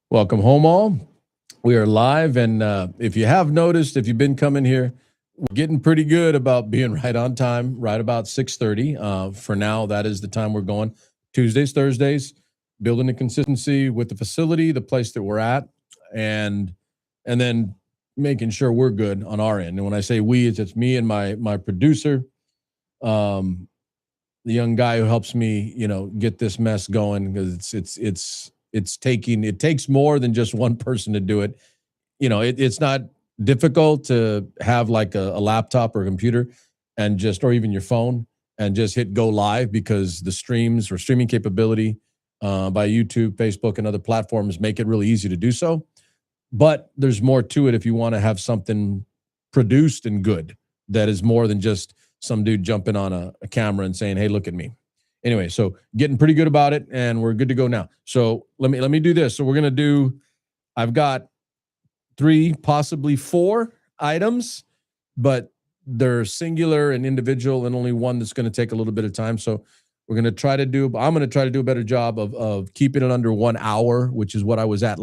Welcome home, all. We are live, and if you have noticed, if you've been coming here, we're getting pretty good about being right on time, right about 6:30. For now, that is the time we're going. Tuesdays, Thursdays, building the consistency with the facility, the place that we're at, and then making sure we're good on our end. And when I say we, it's me and my producer, the young guy who helps me, get this mess going, because it takes more than just one person to do it. It's not difficult to have like a laptop or a computer or even your phone and just hit go live, because the streams or streaming capability by YouTube, Facebook, and other platforms make it really easy to do so. But there's more to it if you want to have something produced and good that is more than just some dude jumping on a camera and saying, "Hey, look at me." Anyway, so getting pretty good about it, and we're good to go now. So let me do this. So we're gonna do. I've got 3, possibly 4 items, but they're singular and individual, and only one that's going to take a little bit of time. So I'm going to try to do a better job of keeping it under 1 hour, which is what I was at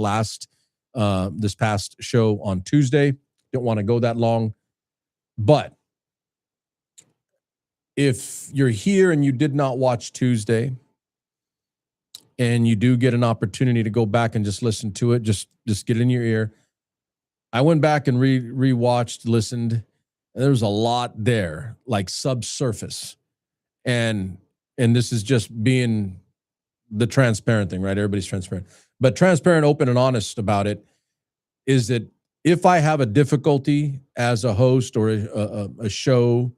this past show on Tuesday. Don't want to go that long, but if you're here and you did not watch Tuesday, and you do get an opportunity to go back and just listen to it, just get it in your ear. I went back and rewatched, listened, and there was a lot there, like subsurface. And this is just being the transparent thing, right? Everybody's transparent. But transparent, open, and honest about it is that if I have a difficulty as a host or a show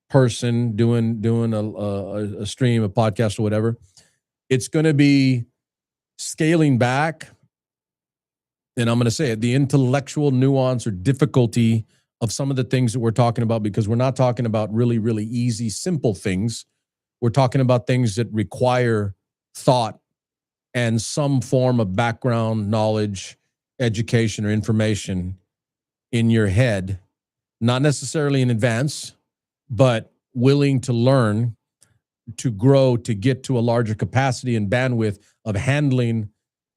person doing a stream, a podcast, or whatever, it's going to be scaling back. And I'm going to say it, the intellectual nuance or difficulty of some of the things that we're talking about, because we're not talking about really, really easy, simple things. We're talking about things that require thought and some form of background knowledge, education, or information in your head, not necessarily in advance, but willing to learn, to grow, to get to a larger capacity and bandwidth of handling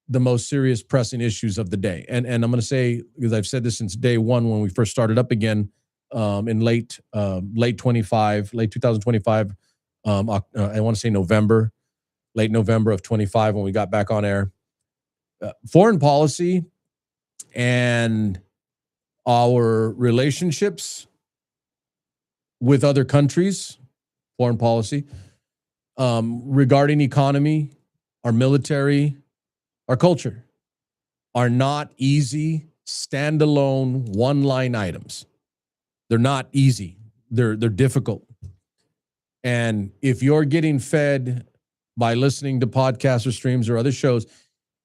the most serious pressing issues of the day. And I'm going to say, because I've said this since day one when we first started up again in late 2025, I want to say late November of 25 when we got back on air. Foreign policy and our relationships with other countries, foreign policy, regarding economy, our military, our culture, are not easy, standalone, one-line items. They're not easy. They're difficult. And if you're getting fed by listening to podcasts or streams or other shows,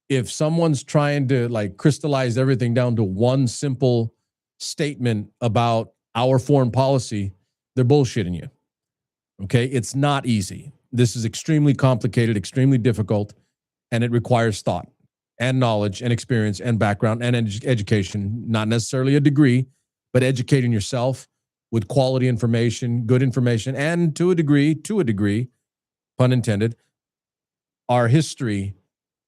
if someone's trying to like crystallize everything down to one simple statement about our foreign policy, they're bullshitting you. Okay? It's not easy. This is extremely complicated, extremely difficult, and it requires thought and knowledge and experience and background and education, not necessarily a degree, but educating yourself with quality information, good information, and to a degree, pun intended, our history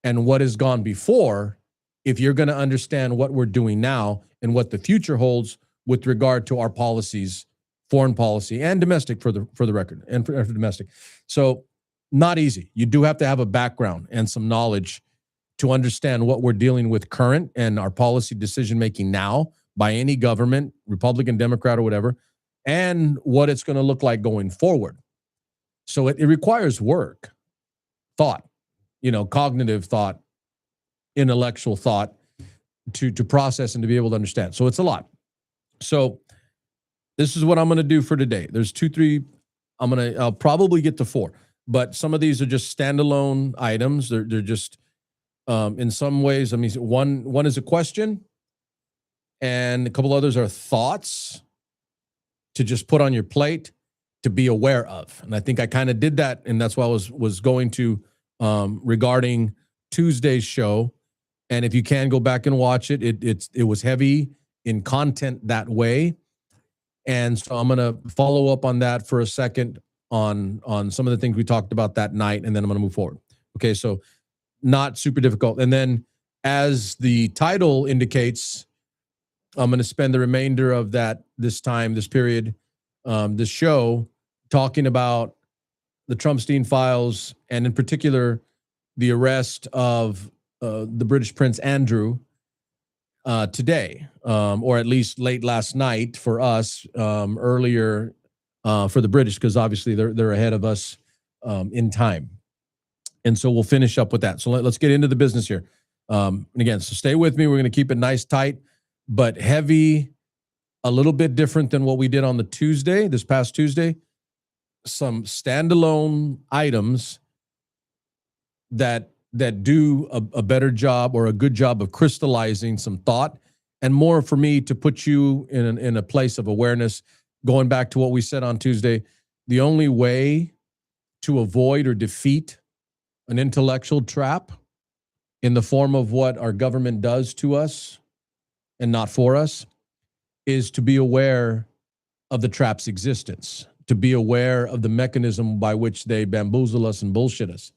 and what has gone before, if you're going to understand what we're doing now and what the future holds with regard to our policies, foreign policy and domestic, for the record, and for domestic. So not easy. You do have to have a background and some knowledge to understand what we're dealing with current and our policy decision-making now by any government, Republican, Democrat, or whatever, and what it's going to look like going forward. So it requires work, thought, cognitive thought, intellectual thought to process and to be able to understand. So it's a lot. So this is what I'm going to do for today. There's 2, 3, I'll probably get to 4, but some of these are just standalone items. They're just, in some ways, one is a question, and a couple others are thoughts to just put on your plate to be aware of. And I think I kind of did that, and that's why I was going to regarding Tuesday's show. And if you can go back and watch it, it was heavy in content that way. And so I'm going to follow up on that for a second on some of the things we talked about that night, and then I'm going to move forward. Okay, so not super difficult. And then as the title indicates, I'm going to spend the remainder of this period, this show, talking about the TrumpStein files, and in particular, the arrest of the British Prince Andrew today, or at least late last night for us, earlier for the British, because obviously they're ahead of us in time. And so we'll finish up with that. So let's get into the business here. And again, so stay with me. We're going to keep it nice, tight, but heavy, a little bit different than what we did on this past Tuesday. Some standalone items that do a better job or a good job of crystallizing some thought, and more for me to put you in a place of awareness. Going back to what we said on Tuesday, the only way to avoid or defeat an intellectual trap in the form of what our government does to us and not for us is to be aware of the trap's existence, to be aware of the mechanism by which they bamboozle us and bullshit us.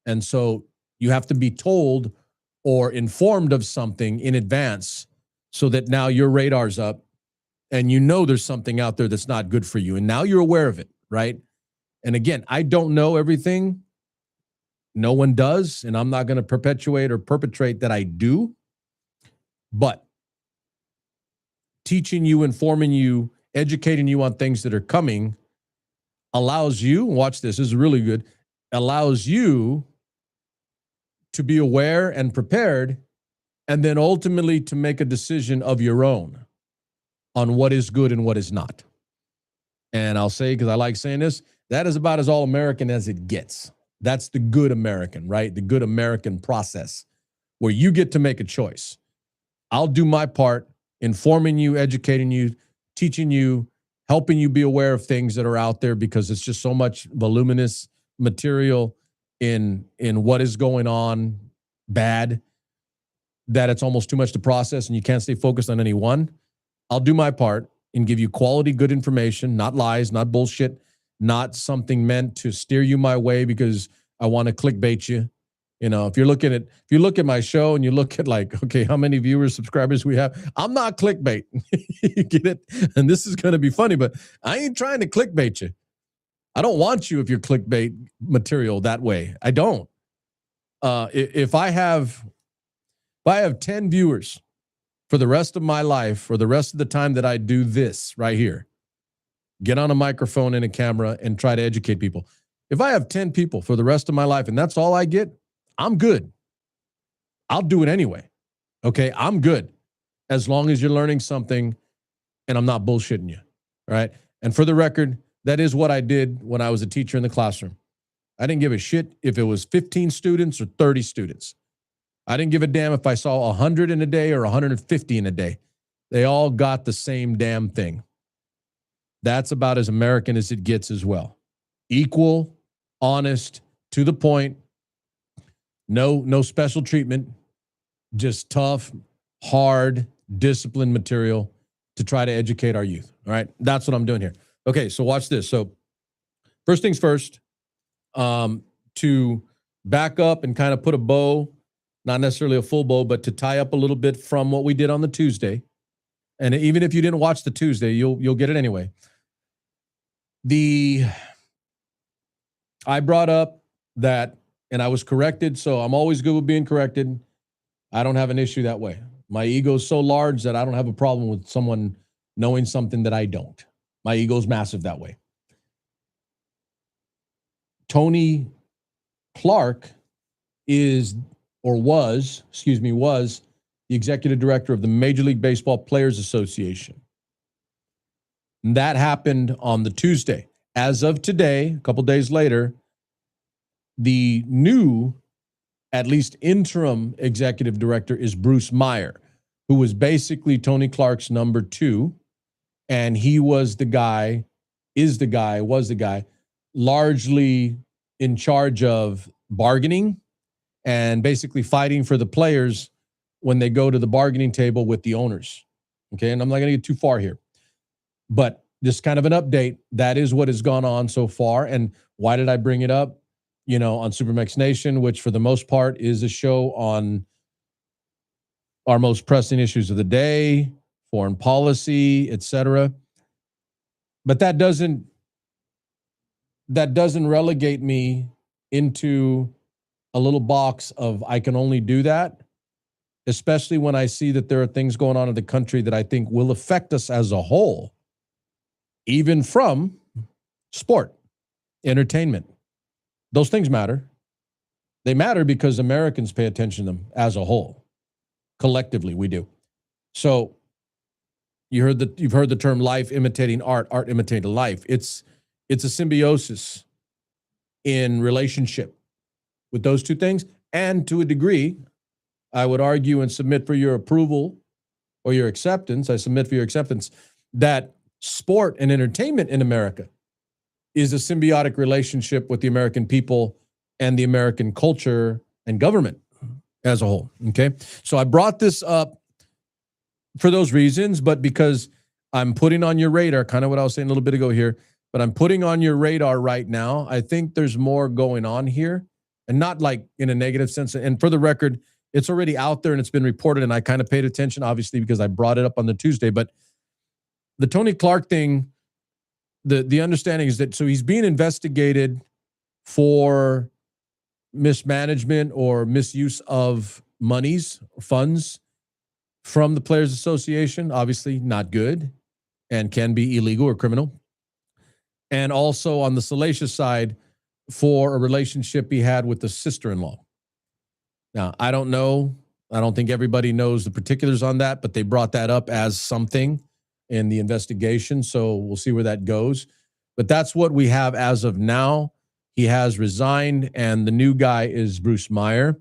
And so you have to be told or informed of something in advance so that now your radar's up and you know there's something out there that's not good for you. And now you're aware of it, right? And again, I don't know everything. No one does, and I'm not going to perpetuate or perpetrate that I do. But teaching you, informing you, educating you on things that are coming allows you, watch this is really good, allows you to be aware and prepared, and then ultimately to make a decision of your own on what is good and what is not. And I'll say, because I like saying this, that is about as all-American as it gets. That's the good American, right? The good American process where you get to make a choice. I'll do my part, informing you, educating you, teaching you, helping you be aware of things that are out there, because it's just so much voluminous material in what is going on bad that it's almost too much to process and you can't stay focused on any one. I'll do my part and give you quality, good information, not lies, not bullshit, not something meant to steer you my way because I want to clickbait you. You know, if you look at my show and you look at like, okay, how many viewers, subscribers we have, I'm not clickbait. You get it? And this is going to be funny, but I ain't trying to clickbait you. I don't want you if you're clickbait material that way. I don't. If I have 10 viewers for the rest of my life, for the rest of the time that I do this right here, get on a microphone and a camera and try to educate people. If I have 10 people for the rest of my life and that's all I get, I'm good. I'll do it anyway. Okay, I'm good. As long as you're learning something and I'm not bullshitting you. All right. And for the record, that is what I did when I was a teacher in the classroom. I didn't give a shit if it was 15 students or 30 students. I didn't give a damn if I saw 100 in a day or 150 in a day. They all got the same damn thing. That's about as American as it gets as well. Equal, honest, to the point, no special treatment, just tough, hard, disciplined material to try to educate our youth. All right, that's what I'm doing here. Okay, so watch this. So first things first, to back up and kind of put a bow, not necessarily a full bow, but to tie up a little bit from what we did on the Tuesday. And even if you didn't watch the Tuesday, you'll get it anyway. I brought up that, and I was corrected, so I'm always good with being corrected. I don't have an issue that way. My ego is so large that I don't have a problem with someone knowing something that I don't. My ego is massive that way. Tony Clark was the executive director of the Major League Baseball Players Association. And that happened on the Tuesday. As of today, a couple days later, the new, at least interim executive director is Bruce Meyer, who was basically Tony Clark's number two. And he was the guy, largely in charge of bargaining and basically fighting for the players when they go to the bargaining table with the owners. Okay, and I'm not going to get too far here, but just kind of an update. That is what has gone on so far. And why did I bring it up? on Supermax Nation, which for the most part is a show on our most pressing issues of the day, foreign policy, etc. But that doesn't relegate me into a little box of I can only do that, especially when I see that there are things going on in the country that I think will affect us as a whole, even from sport, entertainment. Those things matter. They matter because Americans pay attention to them as a whole. Collectively, we do. So you've heard the term life imitating art, art imitating life. It's a symbiosis in relationship with those two things. And to a degree, I would argue and submit for your approval or your acceptance, I submit for your acceptance, that sport and entertainment in America is a symbiotic relationship with the American people and the American culture and government as a whole, okay? So I brought this up for those reasons, but because I'm putting on your radar, kind of what I was saying a little bit ago here, but I'm putting on your radar right now. I think there's more going on here, and not like in a negative sense. And for the record, it's already out there and it's been reported, and I kind of paid attention, obviously, because I brought it up on the Tuesday. But the Tony Clark thing, the understanding is that, so he's being investigated for mismanagement or misuse of monies, funds from the Players Association. Obviously not good and can be illegal or criminal. And also on the salacious side for a relationship he had with the sister-in-law. Now, I don't know. I don't think everybody knows the particulars on that, but they brought that up as something in the investigation. So we'll see where that goes. But that's what we have as of now. He has resigned, and the new guy is Bruce Meyer.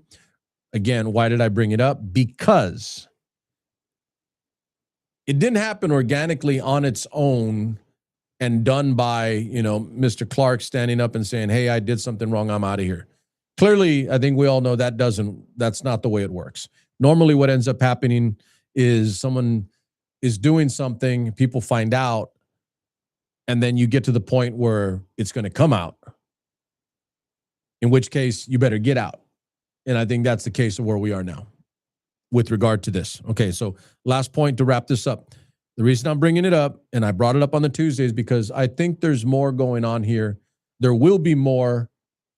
Again, why did I bring it up? Because it didn't happen organically on its own and done by, Mr. Clark standing up and saying, hey, I did something wrong, I'm out of here. Clearly, I think we all know that's not the way it works. Normally what ends up happening is someone is doing something, people find out, and then you get to the point where it's going to come out, in which case you better get out. And I think that's the case of where we are now with regard to this. Okay, so last point to wrap this up. The reason I'm bringing it up, and I brought it up on the Tuesday, is because I think there's more going on here. There will be more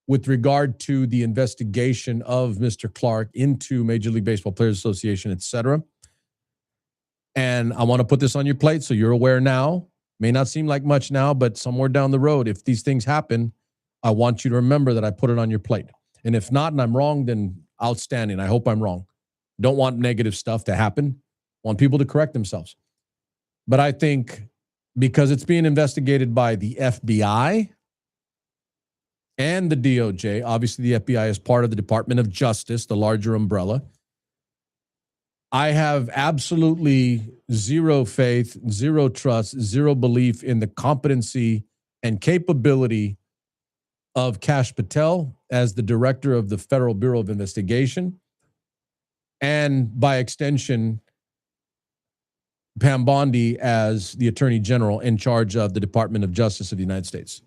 with regard to the investigation of Mr. Clark into Major League Baseball Players Association, et cetera. And I want to put this on your plate so you're aware now. May not seem like much now, but somewhere down the road, if these things happen, I want you to remember that I put it on your plate. And if not, and I'm wrong, then outstanding. I hope I'm wrong. Don't want negative stuff to happen. Want people to correct themselves. But I think because it's being investigated by the FBI and the DOJ, obviously the FBI is part of the Department of Justice, the larger umbrella, I have absolutely zero faith, zero trust, zero belief in the competency and capability of Kash Patel as the director of the Federal Bureau of Investigation, and by extension, Pam Bondi as the Attorney General in charge of the Department of Justice of the United States.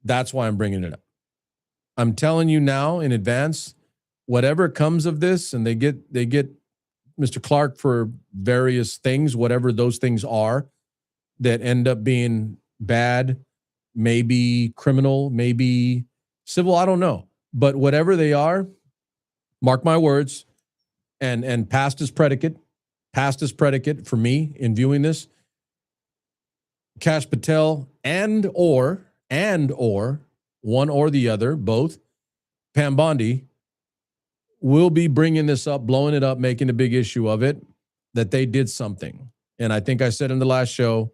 That's why I'm bringing it up. I'm telling you now in advance, whatever comes of this, and they get Mr. Clark for various things, whatever those things are, that end up being bad, maybe criminal, maybe civil, I don't know. But whatever they are, mark my words, and past is predicate for me in viewing this. Kash Patel and or one or the other, both, Pam Bondi, will be bringing this up, blowing it up, making a big issue of it, that they did something. And I think I said in the last show,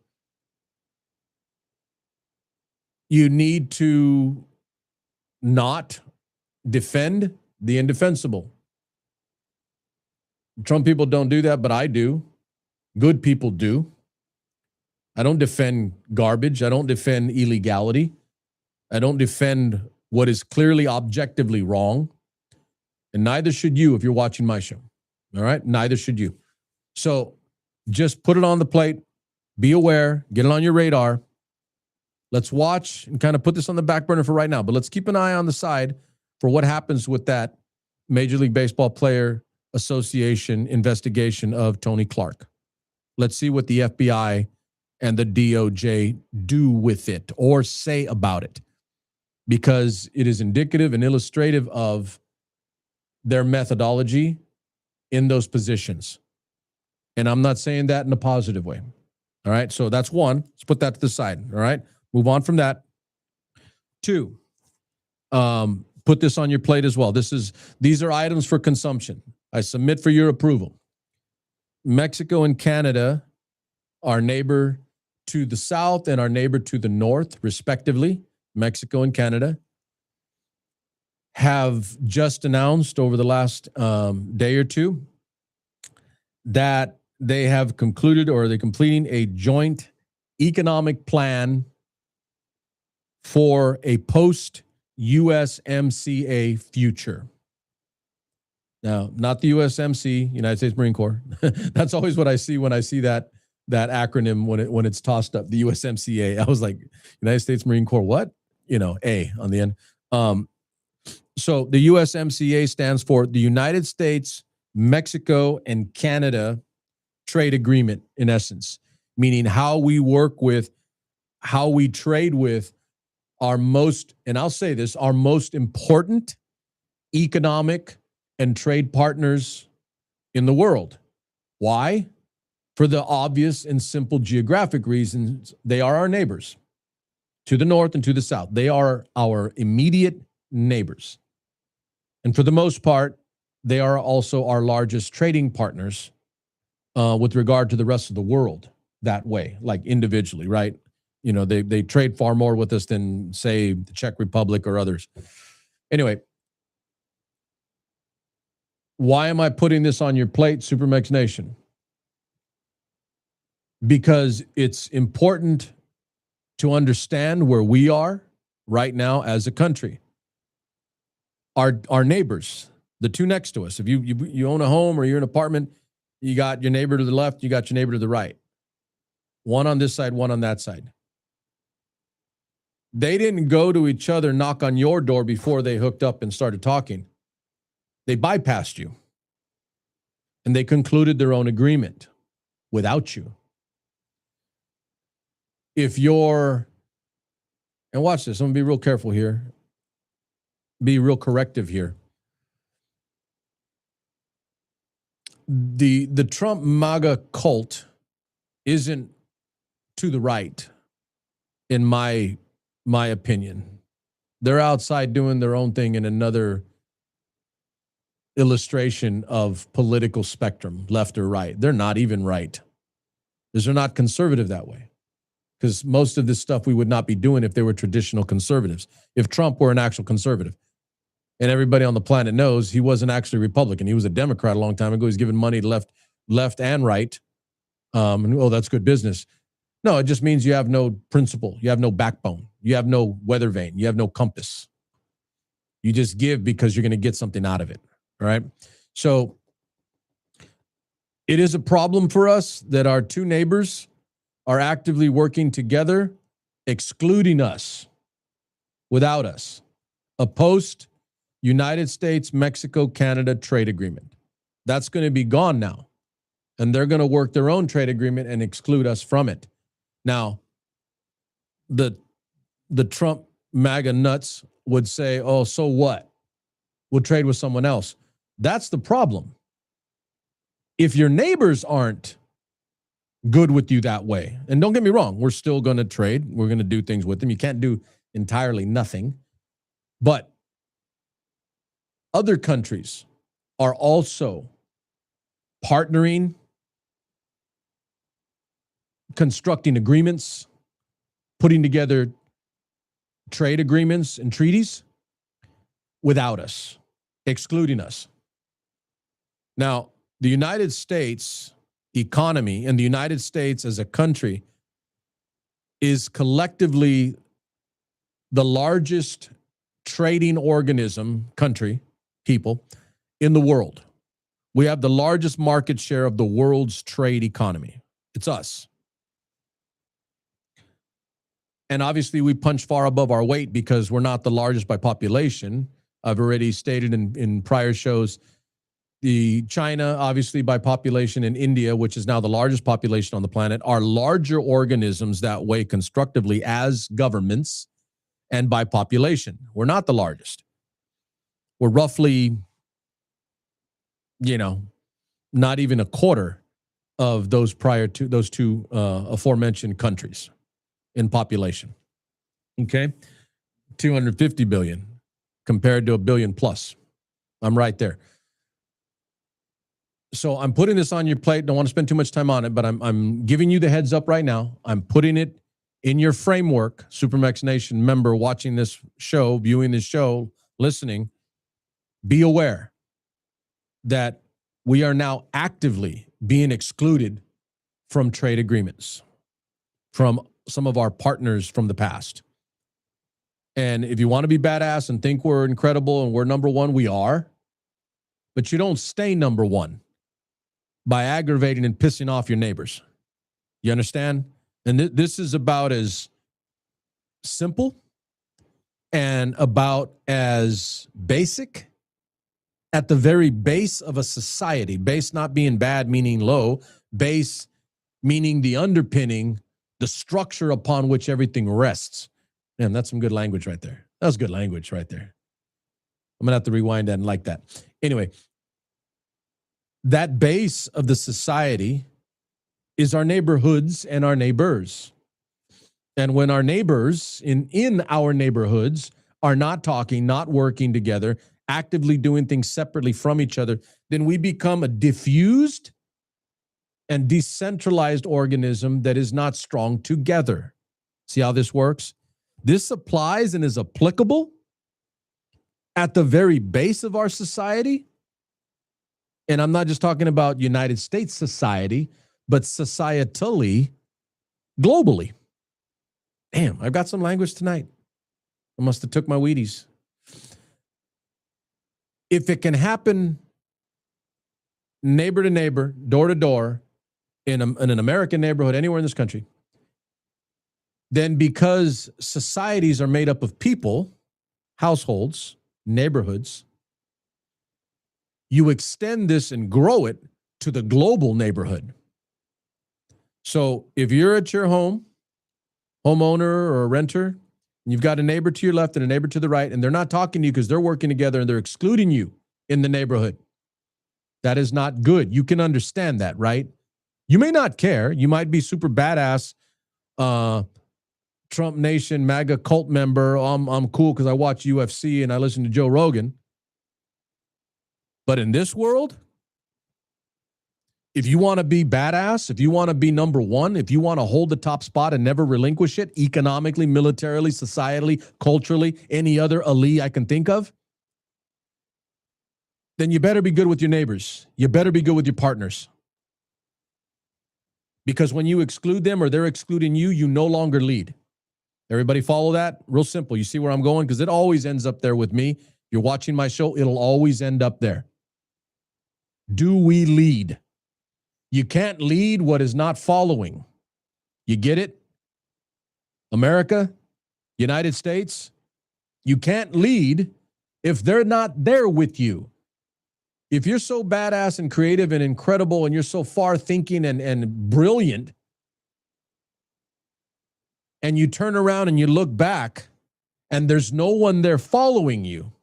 you need to not defend the indefensible. Trump people don't do that, but I do. Good people do. I don't defend garbage. I don't defend illegality. I don't defend what is clearly objectively wrong. And neither should you if you're watching my show. All right? Neither should you. So just put it on the plate. Be aware. Get it on your radar. Let's watch and kind of put this on the back burner for right now. But let's keep an eye on the side for what happens with that Major League Baseball Player Association investigation of Tony Clark. Let's see what the FBI and the DOJ do with it or say about it, because it is indicative and illustrative of their methodology in those positions. And I'm not saying that in a positive way. All right. So that's one. Let's put that to the side. All right. Move on from that. Two, put this on your plate as well. These are items for consumption. I submit for your approval. Mexico and Canada, our neighbor to the south and our neighbor to the north, respectively, Mexico and Canada, have just announced over the last day or two that they have concluded, or they're completing, a joint economic plan for a post-USMCA future. Now, not the USMC, United States Marine Corps. That's always what I see when I see that acronym when it's tossed up, the USMCA. I was like, United States Marine Corps, what? A on the end. So the USMCA stands for the United States, Mexico, and Canada Trade Agreement, in essence, meaning how we work with, how we trade with our most, and I'll say this, our most important economic and trade partners in the world. Why? For the obvious and simple geographic reasons. They are our neighbors to the north and to the south. They are our immediate neighbors. And for the most part, they are also our largest trading partners with regard to the rest of the world that way, like individually, right? They trade far more with us than, say, the Czech Republic or others. Anyway, why am I putting this on your plate, Supermex Nation? Because it's important to understand where we are right now as a country. Our neighbors, the two next to us. If you own a home or you're in an apartment, you got your neighbor to the left, you got your neighbor to the right. One on this side, one on that side. They didn't go to each other, knock on your door before they hooked up and started talking. They bypassed you. And they concluded their own agreement without you. If you're, and watch this, I'm going to be real careful here, be real corrective here. The Trump MAGA cult isn't to the right, in my opinion. They're outside doing their own thing in another illustration of political spectrum, left or right. They're not even right, because they're not conservative that way. Because most of this stuff we would not be doing if they were traditional conservatives. If Trump were an actual conservative. And everybody on the planet knows he wasn't actually a Republican. He was a Democrat a long time ago. He's giving money to left and right. That's good business. No, it just means you have no principle. You have no backbone. You have no weather vane. You have no compass. You just give because you're going to get something out of it. All right. So it is a problem for us that our two neighbors are actively working together, excluding us, without us. A post-United States, Mexico, Canada trade agreement. That's going to be gone now. And they're going to work their own trade agreement and exclude us from it. Now, the Trump MAGA nuts would say, oh, so what? We'll trade with someone else. That's the problem. If your neighbors aren't good with you that way, and don't get me wrong, we're still going to trade. We're going to do things with them. You can't do entirely nothing. But other countries are also partnering, constructing agreements, putting together trade agreements and treaties without us, excluding us. Now, the United States economy and the United States as a country is collectively the largest trading people in the world. We have the largest market share of the world's trade economy. It's us. And obviously we punch far above our weight because we're not the largest by population. I've already stated in prior shows, the China, obviously by population, and India, which is now the largest population on the planet, are larger organisms that weigh constructively as governments and by population. We're not the largest. We're roughly, not even a quarter of those two aforementioned countries in population. Okay? 250 billion compared to a billion plus. I'm right there. So I'm putting this on your plate. Don't want to spend too much time on it, but I'm giving you the heads up right now. I'm putting it in your framework, Supermax Nation member watching this show, viewing this show, listening. Be aware that we are now actively being excluded from trade agreements from some of our partners from the past. And if you want to be badass and think we're incredible and we're number one, we are. But you don't stay number one by aggravating and pissing off your neighbors. You understand? And this is about as simple and about as basic at the very base of a society. Base not being bad, meaning low. Base meaning the underpinning, the structure upon which everything rests. Man, that's some good language right there. That was good language right there. I'm going to have to rewind that and like that. Anyway, that base of the society is our neighborhoods and our neighbors. And when our neighbors in our neighborhoods are not talking, not working together, actively doing things separately from each other, then we become a diffused and decentralized organism that is not strong together. See how this works? This applies and is applicable at the very base of our society. And I'm not just talking about United States society, but societally, globally. Damn, I've got some language tonight. I must have took my Wheaties. If it can happen neighbor to neighbor, door to door, in an American neighborhood, anywhere in this country, then because societies are made up of people, households, neighborhoods, you extend this and grow it to the global neighborhood. So if you're at your home, homeowner or a renter, and you've got a neighbor to your left and a neighbor to the right, and they're not talking to you because they're working together and they're excluding you in the neighborhood, that is not good. You can understand that, right? You may not care. You might be super badass, Trump Nation, MAGA cult member. I'm cool because I watch UFC and I listen to Joe Rogan. But in this world, if you want to be badass, if you want to be number one, if you want to hold the top spot and never relinquish it economically, militarily, societally, culturally, any other ali I can think of, then you better be good with your neighbors. You better be good with your partners. Because when you exclude them or they're excluding you, you no longer lead. Everybody follow that? Real simple. You see where I'm going? Because it always ends up there with me. You're watching my show, it'll always end up there. Do we lead? You can't lead what is not following. You get it? America, United States, you can't lead if they're not there with you. If you're so badass and creative and incredible and you're so far thinking and brilliant, and you turn around and you look back and there's no one there following you,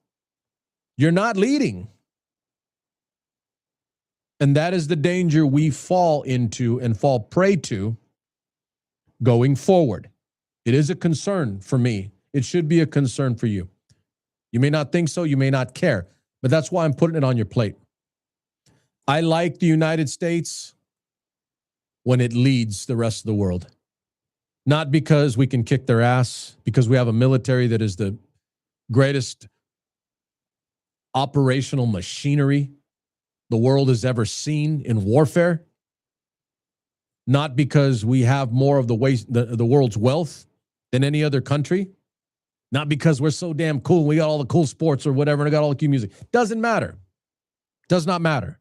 you're not leading. And that is the danger we fall into and fall prey to going forward. It is a concern for me. It should be a concern for you. You may not think so, you may not care, but that's why I'm putting it on your plate. I like the United States when it leads the rest of the world. Not because we can kick their ass, because we have a military that is the greatest operational machinery the world has ever seen in warfare. Not because we have more of the world's wealth than any other country. Not because we're so damn cool. We got all the cool sports or whatever, and I got all the cool music. Doesn't matter. Does not matter.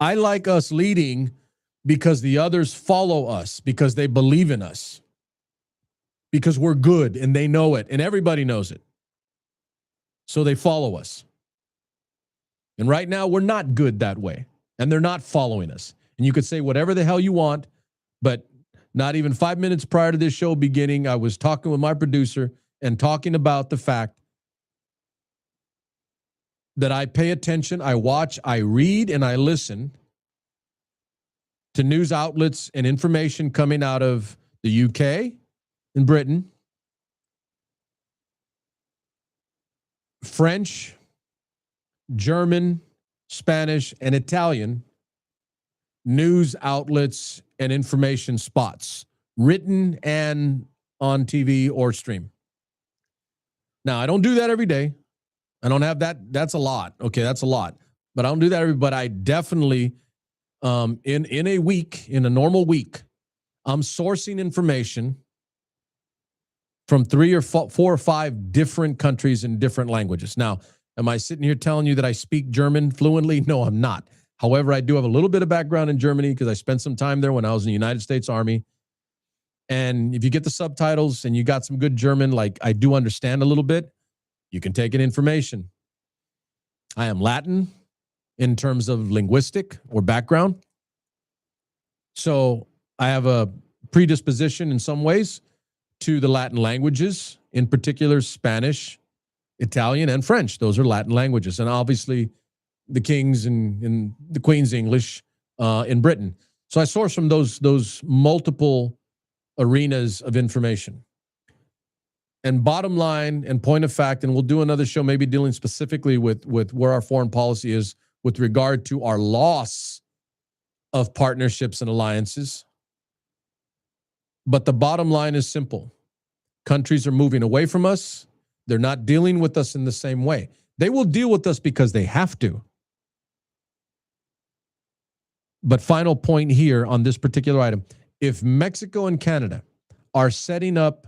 I like us leading because the others follow us, because they believe in us, because we're good and they know it and everybody knows it. So they follow us. And right now, we're not good that way. And they're not following us. And you could say whatever the hell you want, but not even 5 minutes prior to this show beginning, I was talking with my producer and talking about the fact that I pay attention, I watch, I read, and I listen to news outlets and information coming out of the UK and Britain, French, German, Spanish, and Italian news outlets and information spots, written and on TV or stream. Now, I don't do that every day. I don't have that. That's a lot. Okay, that's a lot. But I don't do that but I definitely, in a week, in a normal week, I'm sourcing information from 3 or 4 or 5 different countries in different languages. Now, am I sitting here telling you that I speak German fluently? No, I'm not. However, I do have a little bit of background in Germany because I spent some time there when I was in the United States Army. And if you get the subtitles and you got some good German, like I do understand a little bit, you can take in information. I am Latin in terms of linguistic or background. So I have a predisposition in some ways to the Latin languages, in particular Spanish, Italian, and French. Those are Latin languages. And obviously the King's and the Queen's English in Britain. So I source from those multiple arenas of information. And bottom line and point of fact, and we'll do another show maybe dealing specifically with where our foreign policy is with regard to our loss of partnerships and alliances. But the bottom line is simple. Countries are moving away from us. They're not dealing with us in the same way. They will deal with us because they have to. But final point here on this particular item. If Mexico and Canada are setting up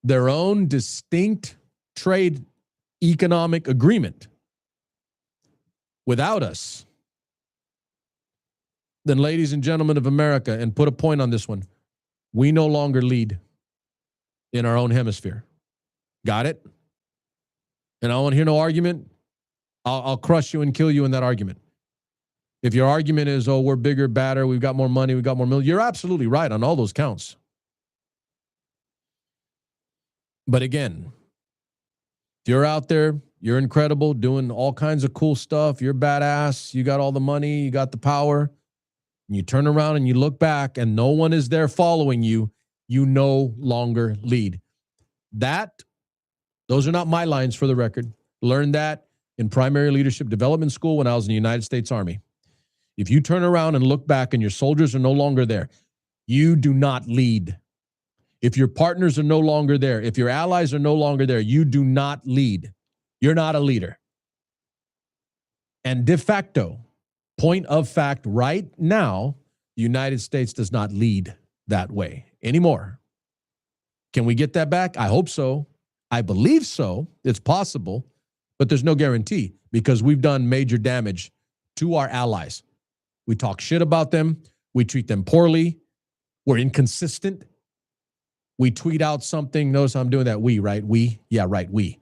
their own distinct trade economic agreement without us, then ladies and gentlemen of America, and put a point on this one, we no longer lead in our own hemisphere. Got it? And I don't want to hear no argument. I'll crush you and kill you in that argument. If your argument is, oh, we're bigger, badder, we've got more money, we've got more million, you're absolutely right on all those counts. But again, if you're out there, you're incredible, doing all kinds of cool stuff, you're badass, you got all the money, you got the power, and you turn around and you look back and no one is there following you, you no longer lead. Those are not my lines for the record. Learned that in primary leadership development school when I was in the United States Army. If you turn around and look back and your soldiers are no longer there, you do not lead. If your partners are no longer there, if your allies are no longer there, you do not lead. You're not a leader. And de facto, point of fact, right now, the United States does not lead that way anymore. Can we get that back? I hope so. I believe so. It's possible, but there's no guarantee because we've done major damage to our allies. We talk shit about them. We treat them poorly. We're inconsistent. We tweet out something. Notice I'm doing that. We, right? We. Yeah, right. We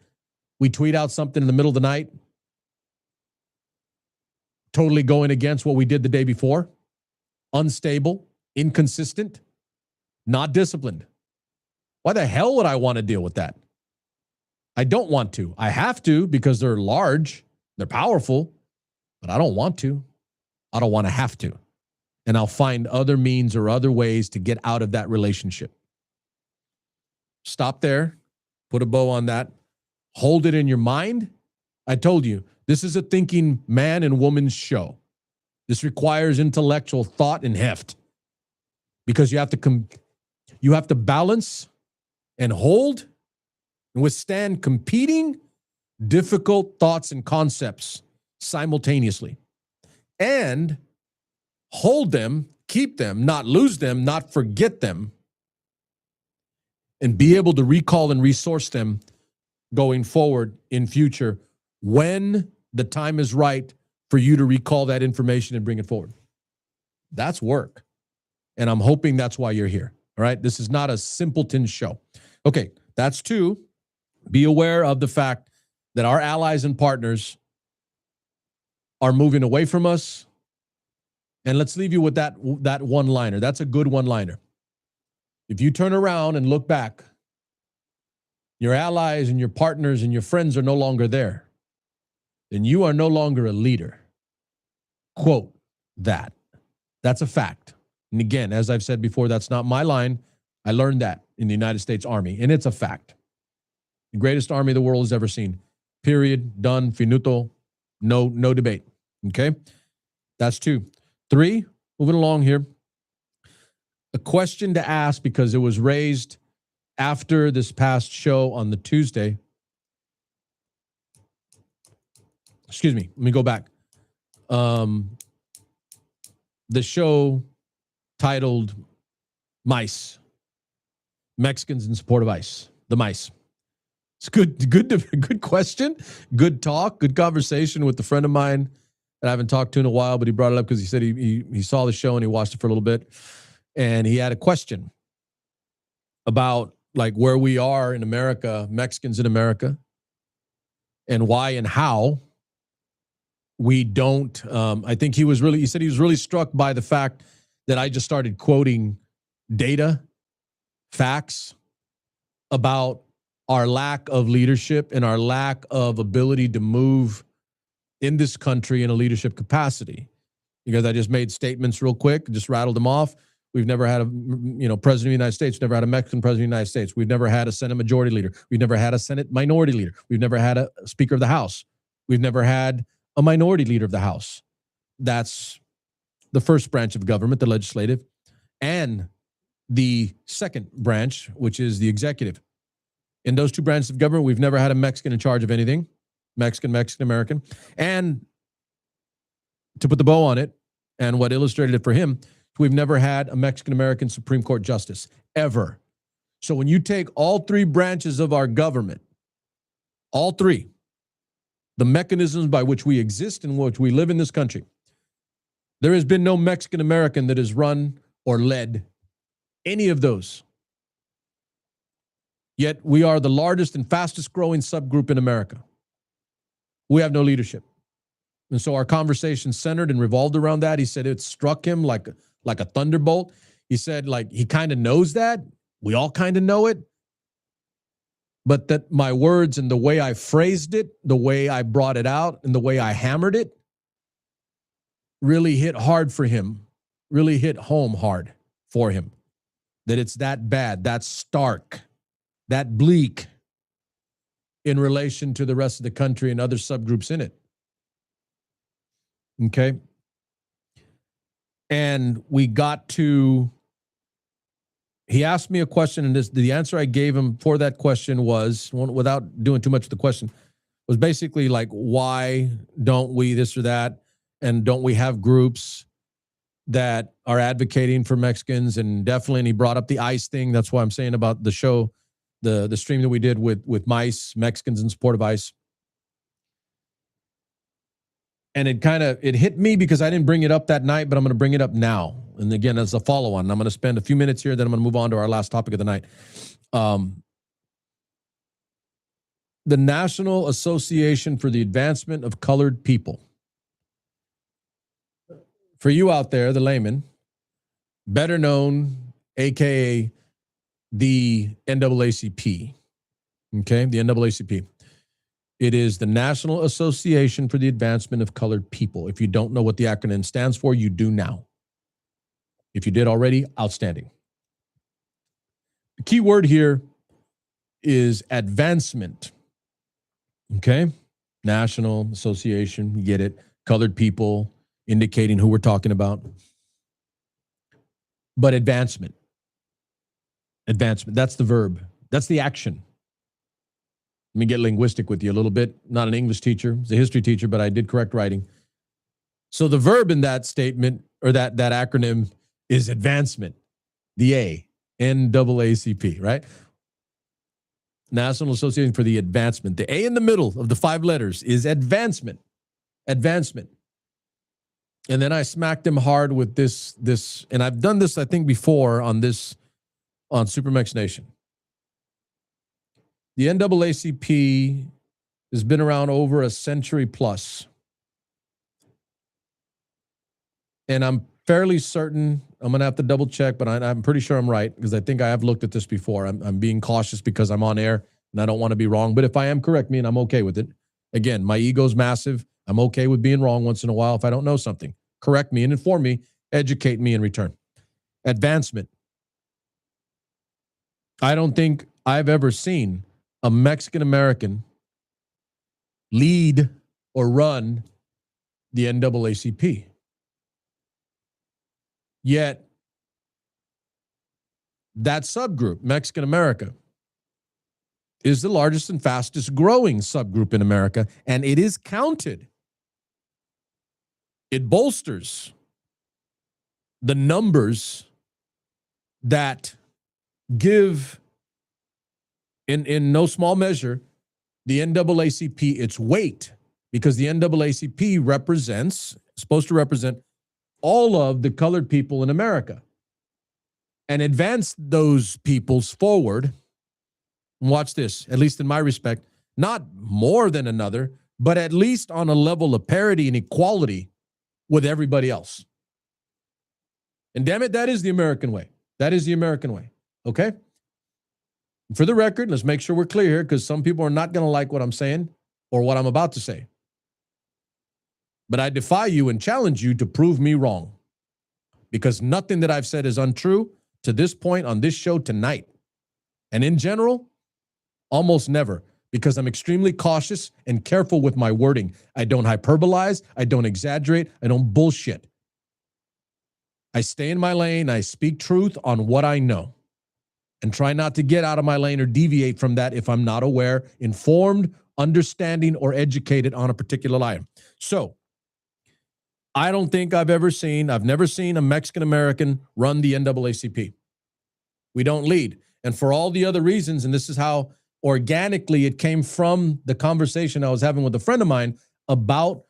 tweet out something in the middle of the night, totally going against what we did the day before. Unstable, inconsistent, not disciplined. Why the hell would I want to deal with that? I don't want to. I have to because they're large, they're powerful, but I don't want to. I don't want to have to. And I'll find other means or other ways to get out of that relationship. Stop there. Put a bow on that. Hold it in your mind. I told you, this is a thinking man and woman's show. This requires intellectual thought and heft because you have to balance and hold and withstand competing difficult thoughts and concepts simultaneously. And hold them, keep them, not lose them, not forget them, and be able to recall and resource them going forward in future when the time is right for you to recall that information and bring it forward. That's work. And I'm hoping that's why you're here. All right. This is not a simpleton show. Okay. That's 2. Be aware of the fact that our allies and partners are moving away from us. And let's leave you with that one-liner. That's a good one-liner. If you turn around and look back, your allies and your partners and your friends are no longer there, then you are no longer a leader. Quote that. That's a fact. And again, as I've said before, that's not my line. I learned that in the United States Army, and it's a fact. The greatest army the world has ever seen. Period. Done. Finito. No debate. Okay? That's 2. 3, moving along here. A question to ask, because it was raised after this past show on the Tuesday. Excuse me. Let me go back. The show titled Mice. Mexicans in support of ICE. The mice. It's good question. Good talk. Good conversation with a friend of mine that I haven't talked to in a while, but he brought it up because he said he saw the show and he watched it for a little bit. And he had a question about like where we are in America, Mexicans in America, and why and how we don't. I think he said he was really struck by the fact that I just started quoting data, facts about our lack of leadership and our lack of ability to move in this country in a leadership capacity. Because I just made statements real quick, just rattled them off. We've never had a president of the United States. We've never had a Mexican president of the United States. We've never had a Senate majority leader. We've never had a Senate minority leader. We've never had a Speaker of the House. We've never had a minority leader of the House. That's the first branch of government, the legislative, and the second branch, which is the executive. In those 2 branches of government, we've never had a Mexican in charge of anything. Mexican-American. And to put the bow on it, and what illustrated it for him, we've never had a Mexican-American Supreme Court justice, ever. So when you take all 3 branches of our government, all 3, the mechanisms by which we exist and which we live in this country, there has been no Mexican-American that has run or led any of those. Yet we are the largest and fastest growing subgroup in America. We have no leadership. And so our conversation centered and revolved around that. He said it struck him like a thunderbolt. He said like he kind of knows that. We all kind of know it. But that my words and the way I phrased it, the way I brought it out, and the way I hammered it really hit hard for him, really hit home hard for him. That it's that bad, that stark, that bleak in relation to the rest of the country and other subgroups in it. Okay? And we got to, he asked me a question, and the answer I gave him for that question was, without doing too much of the question, was basically like, why don't we this or that? And don't we have groups that are advocating for Mexicans? And definitely, and he brought up the ICE thing. That's why I'm saying about the show, the stream that we did with MICE, Mexicans in support of ICE. And it hit me because I didn't bring it up that night, but I'm going to bring it up now. And again, as a follow-on, I'm going to spend a few minutes here, then I'm going to move on to our last topic of the night. The National Association for the Advancement of Colored People. For you out there, the layman, better known, AKA the NAACP. Okay, the NAACP. It is the National Association for the Advancement of Colored People. If you don't know what the acronym stands for, you do now. If you did already, outstanding. The key word here is advancement. Okay? National Association, you get it. Colored people, indicating who we're talking about. But advancement. Advancement, that's the verb. That's the action. Let me get linguistic with you a little bit. Not an English teacher, I was a history teacher, but I did correct writing. So the verb in that statement, or that acronym, is advancement. The A, NAACP, right? National Association for the Advancement. The A in the middle of the 5 letters is advancement. Advancement. And then I smacked him hard with this, and I've done this, I think, before on Super Mex Nation. The NAACP has been around over a century plus. And I'm fairly certain, I'm going to have to double check, but I'm pretty sure I'm right because I think I have looked at this before. I'm being cautious because I'm on air and I don't want to be wrong. But if I am, correct me and I'm okay with it. Again, my ego's massive. I'm okay with being wrong once in a while if I don't know something. Correct me and inform me, educate me in return. Advancement. I don't think I've ever seen a Mexican American lead or run the NAACP. Yet, that subgroup, Mexican America, is the largest and fastest growing subgroup in America, and it is counted. It bolsters the numbers that give, in no small measure, the NAACP its weight, because the NAACP supposed to represent all of the colored people in America and advance those peoples forward. Watch this, at least in my respect, not more than another, but at least on a level of parity and equality with everybody else. And damn it, that is the American way. That is the American way. Okay? For the record, let's make sure we're clear here because some people are not going to like what I'm saying or what I'm about to say. But I defy you and challenge you to prove me wrong because nothing that I've said is untrue to this point on this show tonight. And in general, almost never, because I'm extremely cautious and careful with my wording. I don't hyperbolize. I don't exaggerate. I don't bullshit. I stay in my lane. I speak truth on what I know and try not to get out of my lane or deviate from that if I'm not aware, informed, understanding, or educated on a particular item. So I don't think I've never seen a Mexican American run the NAACP. We don't lead. And for all the other reasons, and this is how organically it came from the conversation I was having with a friend of mine about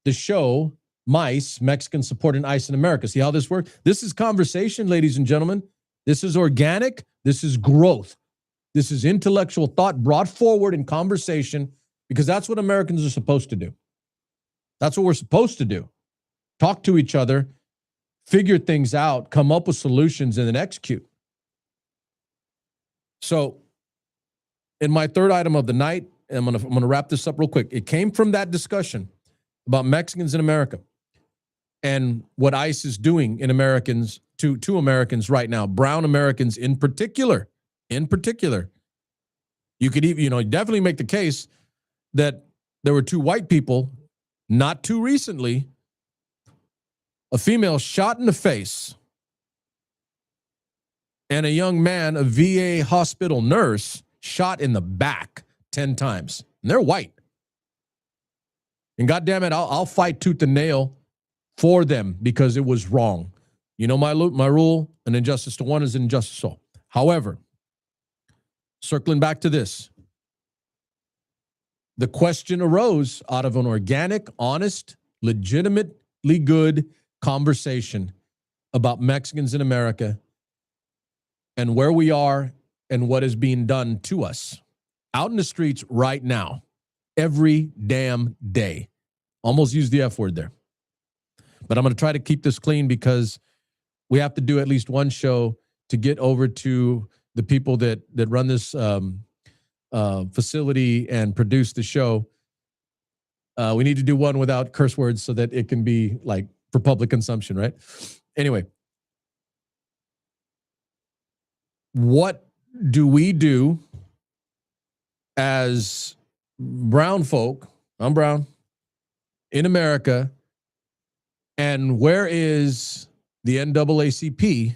the show, MICE, Mexican Support in ICE in America. See how this works? This is conversation, ladies and gentlemen. This is organic. This is growth. This is intellectual thought brought forward in conversation because that's what Americans are supposed to do. That's what we're supposed to do. Talk to each other, figure things out, come up with solutions, and then execute. So in my third item of the night, I'm gonna wrap this up real quick. It came from that discussion about Mexicans in America and what ICE is doing in Americans to Americans right now, brown Americans in particular. In particular, you could even, definitely make the case that there were two white people not too recently, a female shot in the face, and a young man, a VA hospital nurse, shot in the back 10 times. And they're white. And goddamn it, I'll fight tooth and nail for them because it was wrong. You know my rule, an injustice to one is an injustice to all. However, circling back to this, the question arose out of an organic, honest, legitimately good conversation about Mexicans in America and where we are and what is being done to us out in the streets right now, every damn day. Almost used the F word there. But I'm going to try to keep this clean because we have to do at least one show to get over to the people that run this facility and produce the show. We need to do one without curse words so that it can be like for public consumption, right? Anyway, what do we do as brown folk? I'm brown in America. And where is the NAACP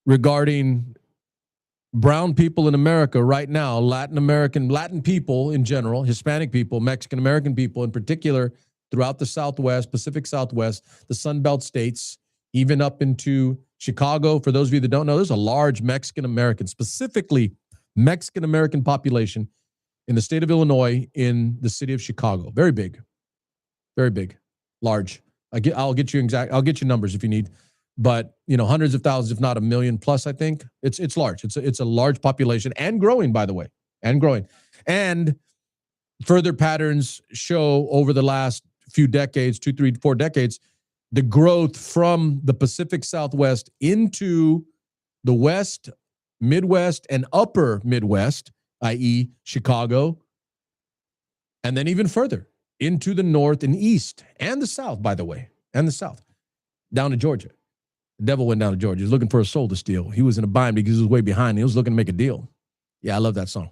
regarding brown people in America right now, Latin people in general, Hispanic people, Mexican American people in particular, throughout the Southwest, Pacific Southwest, the Sun Belt states, even up into Chicago. For those of you that don't know, there's a large Mexican American, specifically Mexican American population in the state of Illinois, in the city of Chicago. Very big, large. I'll get you numbers if you need. but hundreds of thousands, if not a million plus. I think it's large. It's a large population and growing, by the way, and growing. And further patterns show over the last few decades, 2, 3, 4 decades, the growth from the Pacific Southwest into the West, Midwest, and Upper Midwest, i.e., Chicago, and then even further into the North and East and the South, by the way, and the South, down to Georgia. The devil went down to Georgia. He was looking for a soul to steal. He was in a bind because he was way behind. He was looking to make a deal. Yeah, I love that song.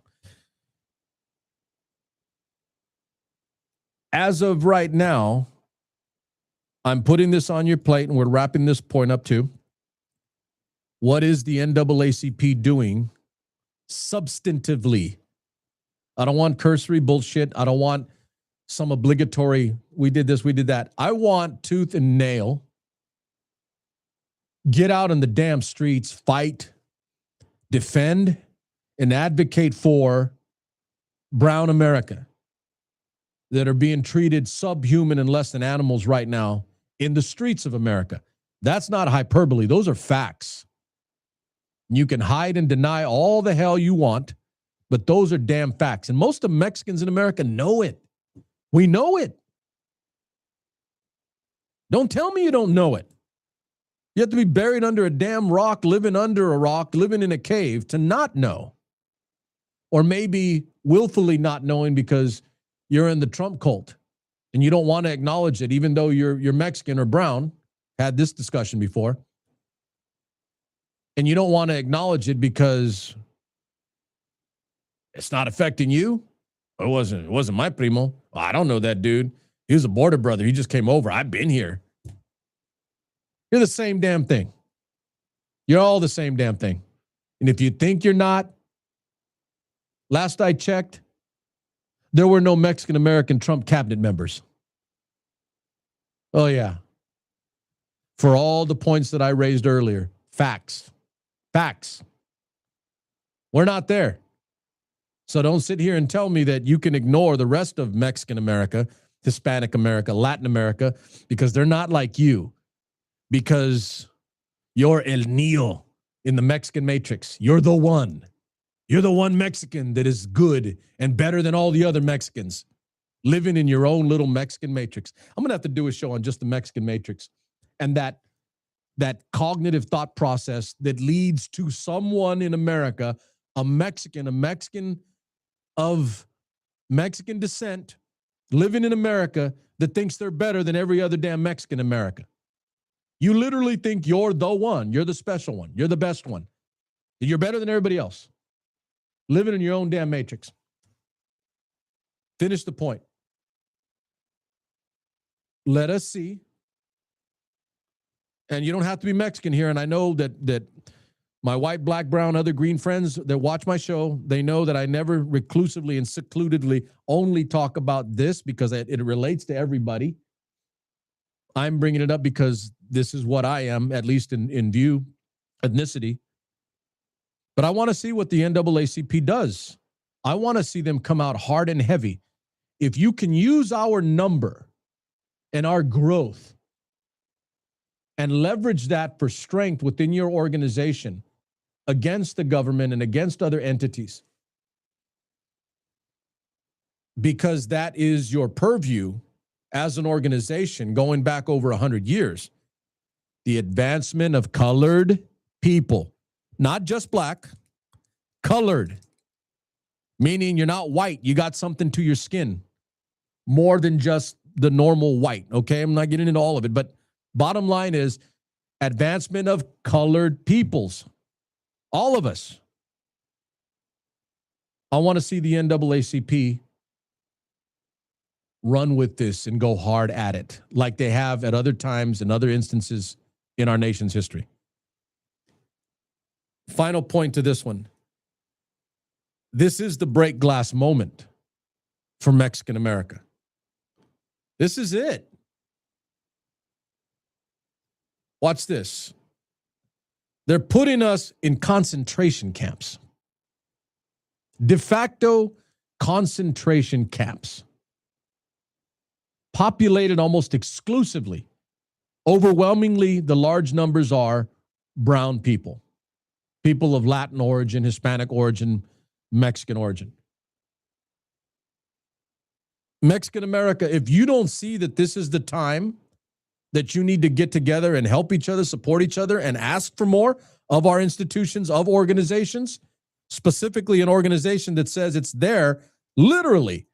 As of right now, I'm putting this on your plate, and we're wrapping this point up too. What is the NAACP doing substantively? I don't want cursory bullshit. I don't want some obligatory, we did this, we did that. I want tooth and nail. Get out in the damn streets, fight, defend, and advocate for brown America that are being treated subhuman and less than animals right now in the streets of America. That's not hyperbole. Those are facts. You can hide and deny all the hell you want, but those are damn facts. And most of Mexicans in America know it. We know it. Don't tell me you don't know it. You have to be buried under a damn rock, living under a rock, living in a cave to not know. Or maybe willfully not knowing because you're in the Trump cult and you don't want to acknowledge it, even though you're Mexican or brown. Had this discussion before. And you don't want to acknowledge it because it's not affecting you. It wasn't my primo. Well, I don't know that dude. He was a border brother. He just came over. I've been here. You're the same damn thing. You're all the same damn thing. And if you think you're not, last I checked, there were no Mexican-American Trump cabinet members. Oh, yeah. For all the points that I raised earlier, facts. Facts. We're not there. So don't sit here and tell me that you can ignore the rest of Mexican America, Hispanic America, Latin America, because they're not like you. Because you're El Neo in the Mexican Matrix. You're the one. You're the one Mexican that is good and better than all the other Mexicans living in your own little Mexican Matrix. I'm going to have to do a show on just the Mexican Matrix and that cognitive thought process that leads to someone in America, a Mexican of Mexican descent, living in America that thinks they're better than every other damn Mexican in America. You literally think you're the one. You're the special one. You're the best one. You're better than everybody else. Living in your own damn matrix. Finish the point. Let us see. And you don't have to be Mexican here. And I know that my white, black, brown, other green friends that watch my show, they know that I never reclusively and secludedly only talk about this because it relates to everybody. I'm bringing it up because this is what I am, at least in view, ethnicity. But I want to see what the NAACP does. I want to see them come out hard and heavy. If you can use our number and our growth and leverage that for strength within your organization against the government and against other entities, because that is your purview as an organization going back over 100 years, the advancement of colored people, not just black, colored, meaning you're not white. You got something to your skin more than just the normal white. Okay, I'm not getting into all of it, but bottom line is advancement of colored peoples. All of us. I want to see the NAACP run with this and go hard at it like they have at other times and other instances in our nation's history. Final point to this one. This is the break glass moment for Mexican America. This is it. Watch this. They're putting us in concentration camps. De facto concentration camps. Populated almost exclusively Overwhelmingly, the large numbers are brown people, people of Latin origin, Hispanic origin, Mexican origin. Mexican America, if you don't see that this is the time that you need to get together and help each other, support each other, and ask for more of our institutions, of organizations, specifically an organization that says it's there, literally,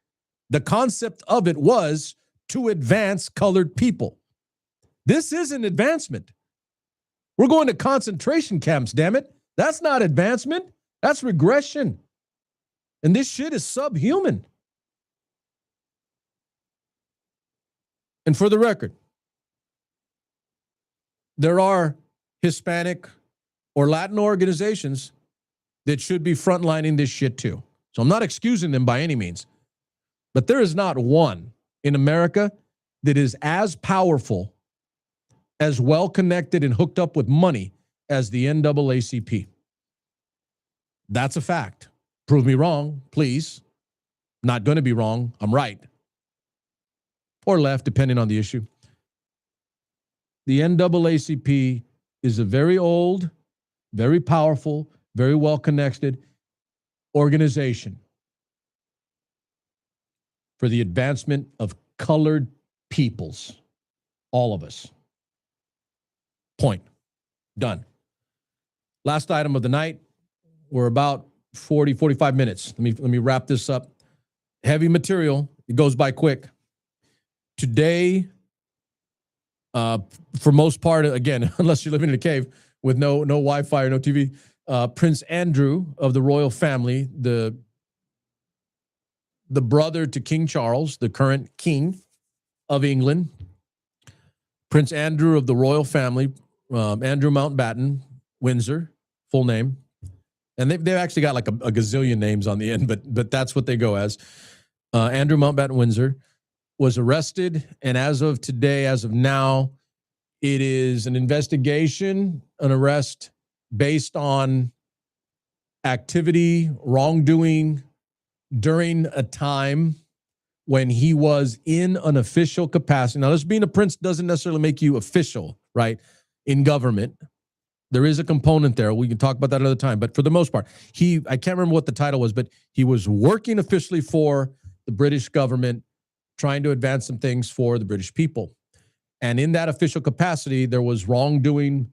the concept of it was to advance colored people. This is an advancement. We're going to concentration camps, damn it. That's not advancement. That's regression. And this shit is subhuman. And for the record, there are Hispanic or Latin organizations that should be frontlining this shit too. So I'm not excusing them by any means. But there is not one in America that is as powerful, as well connected and hooked up with money as the NAACP. That's a fact. Prove me wrong, please. Not going to be wrong. I'm right. Or left, depending on the issue. The NAACP is a very old, very powerful, very well-connected organization for the advancement of colored peoples. All of us. Point. Done. Last item of the night. We're about 40, 45 minutes. Let me wrap this up. Heavy material. It goes by quick. Today, for most part, again, unless you're living in a cave with no Wi-Fi or no TV, Prince Andrew of the royal family, the brother to King Charles, the current king of England, Prince Andrew of the royal family, Andrew Mountbatten, Windsor, full name. And they've actually got like a gazillion names on the end, but that's what they go as. Andrew Mountbatten Windsor was arrested, and as of today, as of now, it is an investigation, an arrest based on activity, wrongdoing during a time when he was in an official capacity. Now, this being a prince doesn't necessarily make you official, right, in government. There is a component there. We can talk about that another time. But for the most part, I can't remember what the title was, but he was working officially for the British government, trying to advance some things for the British people. And in that official capacity, there was wrongdoing,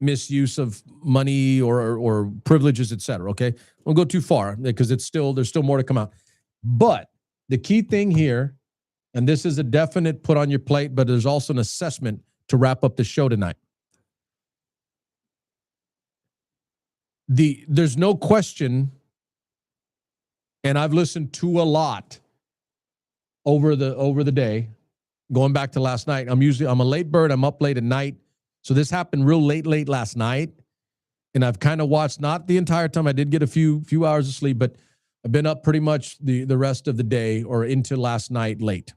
misuse of money or privileges, et cetera. Okay. I won't go too far because there's still more to come out. But the key thing here, and this is a definite put on your plate, but there's also an assessment to wrap up the show tonight. There's no question, and I've listened to a lot over the day, going back to last night. I'm a late bird. I'm up late at night. So this happened real late last night. And I've kind of watched, not the entire time. I did get a few hours of sleep, but I've been up pretty much the rest of the day or into last night late.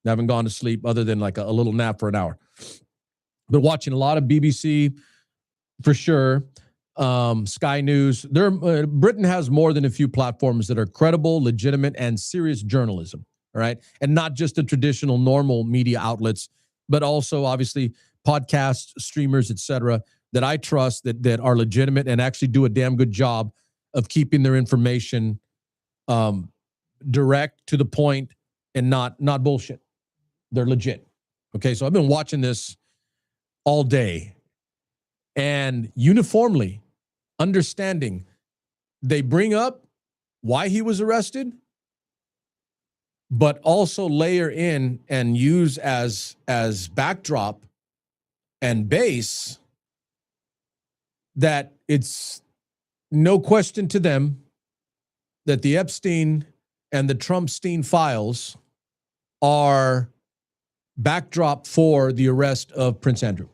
I haven't gone to sleep other than like a little nap for an hour. But watching a lot of BBC for sure. Sky News. Britain has more than a few platforms that are credible, legitimate, and serious journalism. All right. And not just the traditional normal media outlets, but also obviously podcasts, streamers, et cetera, that I trust that are legitimate and actually do a damn good job of keeping their information direct, to the point, and not bullshit. They're legit. Okay. So I've been watching this all day and uniformly understanding they bring up why he was arrested, but also layer in and use as backdrop and base that it's no question to them that the Epstein and the TrumpStein files are backdrop for the arrest of Prince Andrew.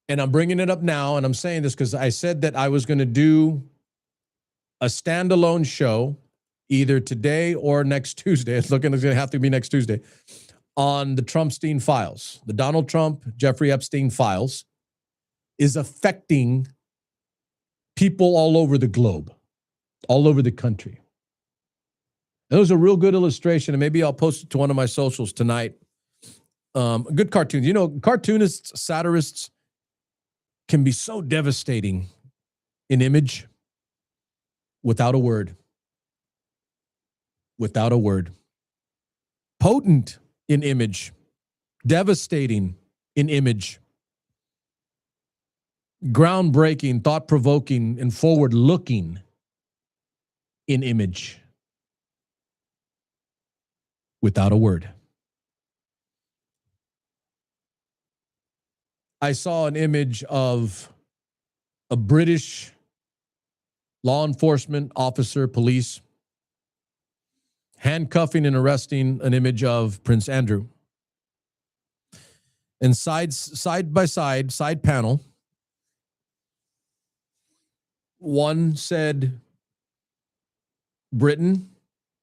And I'm bringing it up now, and I'm saying this because I said that I was going to do a standalone show either today or next Tuesday. It's looking like it's going to have to be next Tuesday on the TrumpStein files. The Donald Trump, Jeffrey Epstein files is affecting people all over the globe, all over the country. It was a real good illustration, and maybe I'll post it to one of my socials tonight. Good cartoons. You know, cartoonists, satirists can be so devastating in image without a word. Without a word. Potent in image. Devastating in image. Groundbreaking, thought-provoking, and forward-looking in image. Without a word. I saw an image of a British law enforcement officer, police, handcuffing and arresting an image of Prince Andrew. And side by side panel, one said Britain,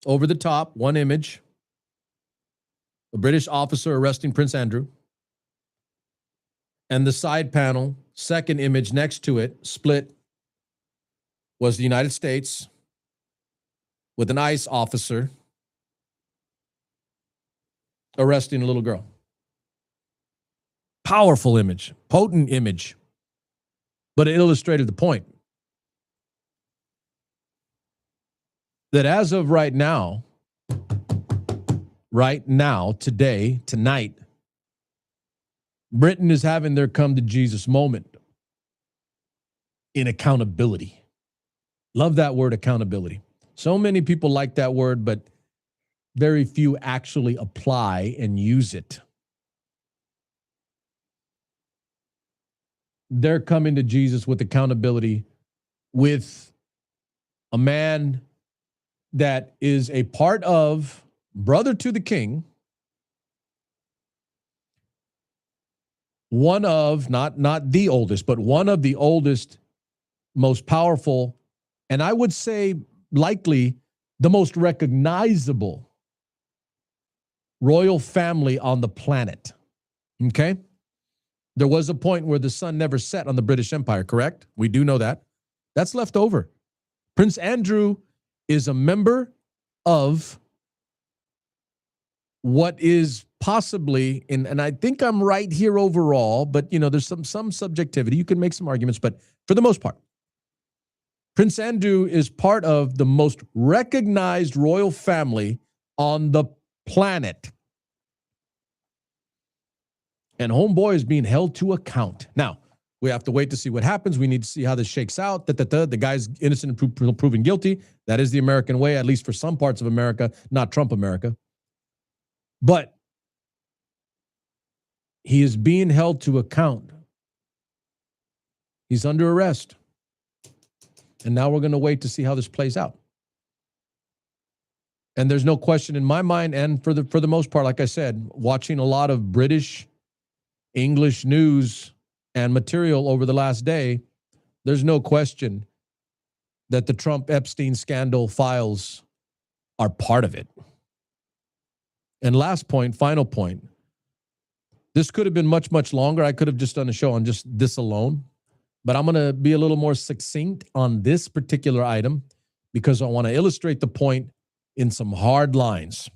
over the top, one image, a British officer arresting Prince Andrew. And the side panel, second image next to it, split, was the United States with an ICE officer arresting a little girl. Powerful image, potent image, but it illustrated the point that as of right now, today, tonight, Britain is having their come to Jesus moment in accountability. Love that word, accountability. So many people like that word, but very few actually apply and use it. They're coming to Jesus with accountability, with a man that is a part of, brother to the king, one of, not the oldest, but one of the oldest, most powerful, and I would say likely the most recognizable royal family on the planet. Okay? There was a point where the sun never set on the British Empire, correct? We do know that. That's left over. Prince Andrew is a member of what is possibly, and I think I'm right here overall, but there's some subjectivity. You can make some arguments, but for the most part, Prince Andrew is part of the most recognized royal family on the planet. And homeboy is being held to account. Now, we have to wait to see what happens. We need to see how this shakes out. The guy's innocent and proven guilty. That is the American way, at least for some parts of America, not Trump America. But he is being held to account. He's under arrest. And now we're going to wait to see how this plays out. And there's no question in my mind, and for the most part, like I said, watching a lot of British, English news and material over the last day, there's no question that the Trump-Epstein scandal files are part of it. And last point, final point, this could have been much, much longer. I could have just done a show on just this alone, but I'm going to be a little more succinct on this particular item because I want to illustrate the point in some hard lines.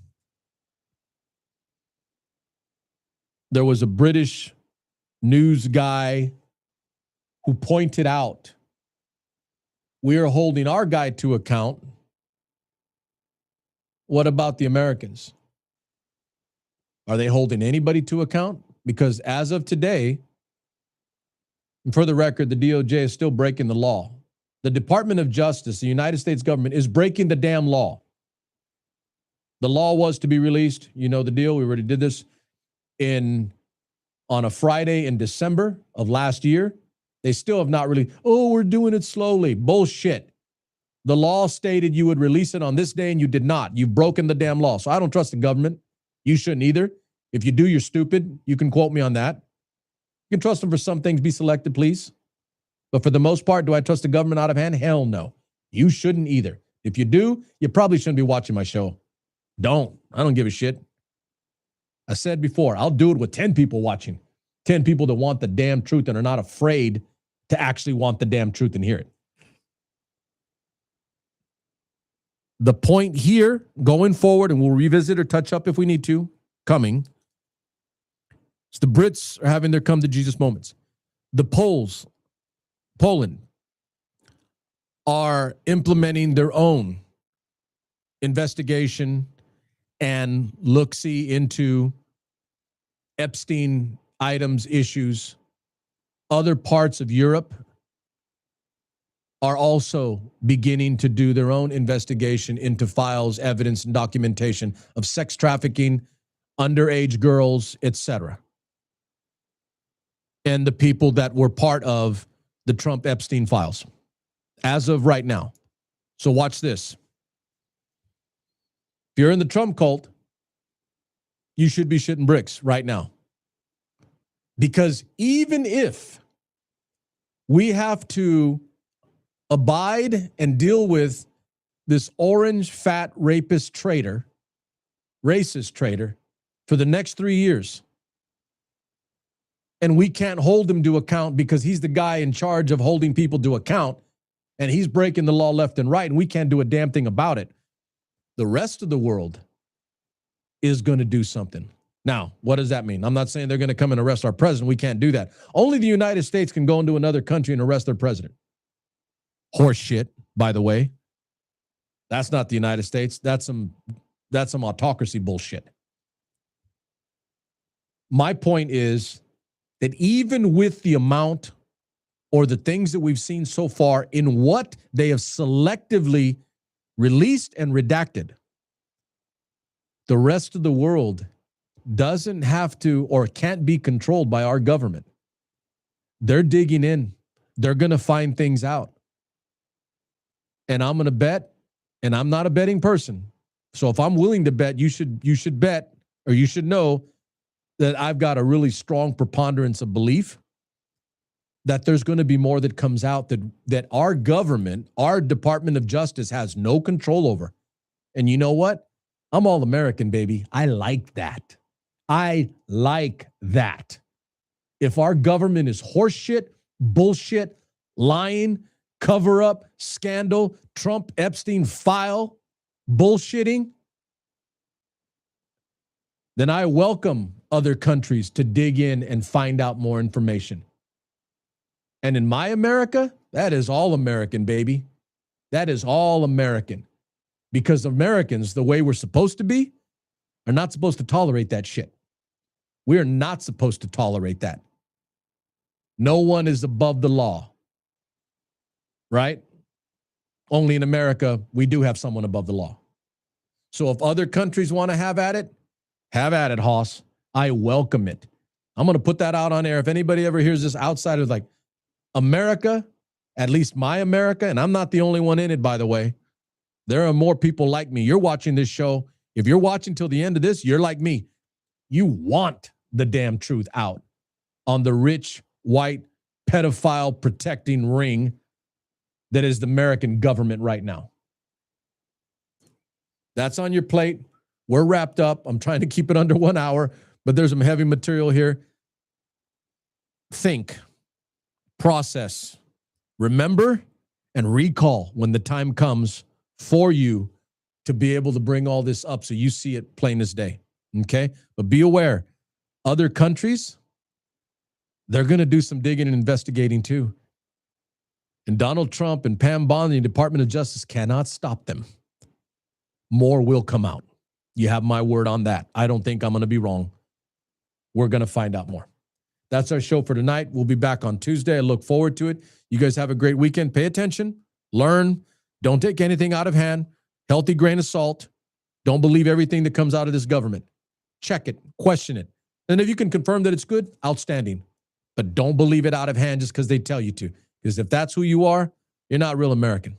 There was a British news guy who pointed out, we are holding our guy to account. What about the Americans? Are they holding anybody to account? Because as of today, and for the record, the DOJ is still breaking the law. The Department of Justice, the United States government, is breaking the damn law. The law was to be released. You know the deal. We already did this on a Friday in December of last year. They still have not really, we're doing it slowly. Bullshit. The law stated you would release it on this day and you did not. You've broken the damn law. So I don't trust the government. You shouldn't either. If you do, you're stupid. You can quote me on that. You can trust them for some things. Be selected, please. But for the most part, do I trust the government out of hand? Hell no. You shouldn't either. If you do, you probably shouldn't be watching my show. Don't. I don't give a shit. I said before, I'll do it with 10 people watching. 10 people that want the damn truth and are not afraid to actually want the damn truth and hear it. The point here going forward, and we'll revisit or touch up if we need to, coming, is the Brits are having their come to Jesus moments. The Poland, are implementing their own investigation and look-see into Epstein items, issues. Other parts of Europe are also beginning to do their own investigation into files, evidence, and documentation of sex trafficking, underage girls, etc. And the people that were part of the Trump Epstein files as of right now. So watch this. If you're in the Trump cult, you should be shitting bricks right now. Because even if we have to abide and deal with this orange, fat, rapist traitor, racist traitor, for the next 3 years, and we can't hold him to account because he's the guy in charge of holding people to account, and he's breaking the law left and right, and we can't do a damn thing about it, the rest of the world is going to do something. Now, what does that mean? I'm not saying they're going to come and arrest our president. We can't do that. Only the United States can go into another country and arrest their president. Horse shit, by the way. That's not the United States. That's some autocracy bullshit. My point is that even with the amount or the things that we've seen so far in what they have selectively released and redacted, the rest of the world doesn't have to or can't be controlled by our government. They're digging in. They're going to find things out. And I'm going to bet, and I'm not a betting person. So if I'm willing to bet, you should bet, or you should know that I've got a really strong preponderance of belief that there's going to be more that comes out that our government, our Department of Justice has no control over. And you know what? I'm all American, baby. I like that. I like that. If our government is horseshit, bullshit, lying, cover up, scandal, Trump, Epstein file, bullshitting, then I welcome other countries to dig in and find out more information. And in my America, that is all American, baby. That is all American. Because Americans, the way we're supposed to be, are not supposed to tolerate that shit. We are not supposed to tolerate that. No one is above the law. Right? Only in America, we do have someone above the law. So if other countries want to have at it, Hoss. I welcome it. I'm going to put that out on air. If anybody ever hears this outside of like America, at least my America, and I'm not the only one in it, by the way. There are more people like me. You're watching this show. If you're watching till the end of this, you're like me. You want the damn truth out on the rich, white, pedophile protecting ring that is the American government right now. That's on your plate. We're wrapped up. I'm trying to keep it under 1 hour, but there's some heavy material here. Think, process, remember, and recall when the time comes for you to be able to bring all this up so you see it plain as day. Okay? But be aware, other countries, they're going to do some digging and investigating too. And Donald Trump and Pam Bondi and Department of Justice cannot stop them. More will come out. You have my word on that. I don't think I'm going to be wrong. We're going to find out more. That's our show for tonight. We'll be back on Tuesday. I look forward to it. You guys have a great weekend. Pay attention. Learn. Don't take anything out of hand. Healthy grain of salt. Don't believe everything that comes out of this government. Check it. Question it. And if you can confirm that it's good, outstanding. But don't believe it out of hand just because they tell you to. Because if that's who you are, you're not real American.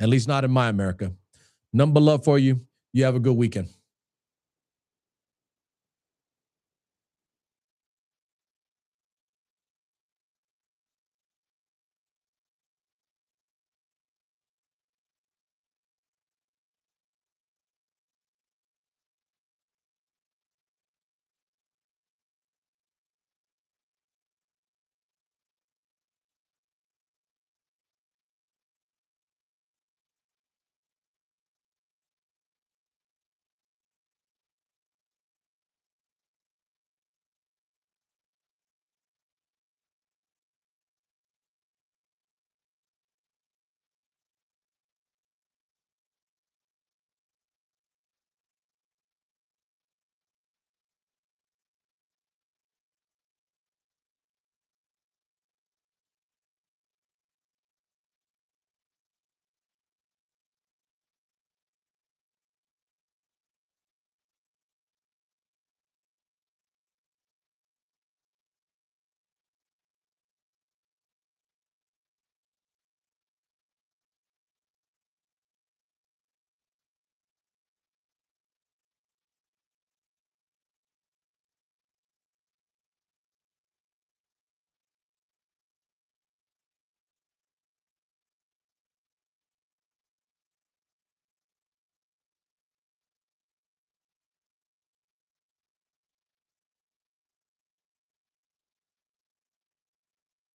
At least not in my America. Number love for you. You have a good weekend.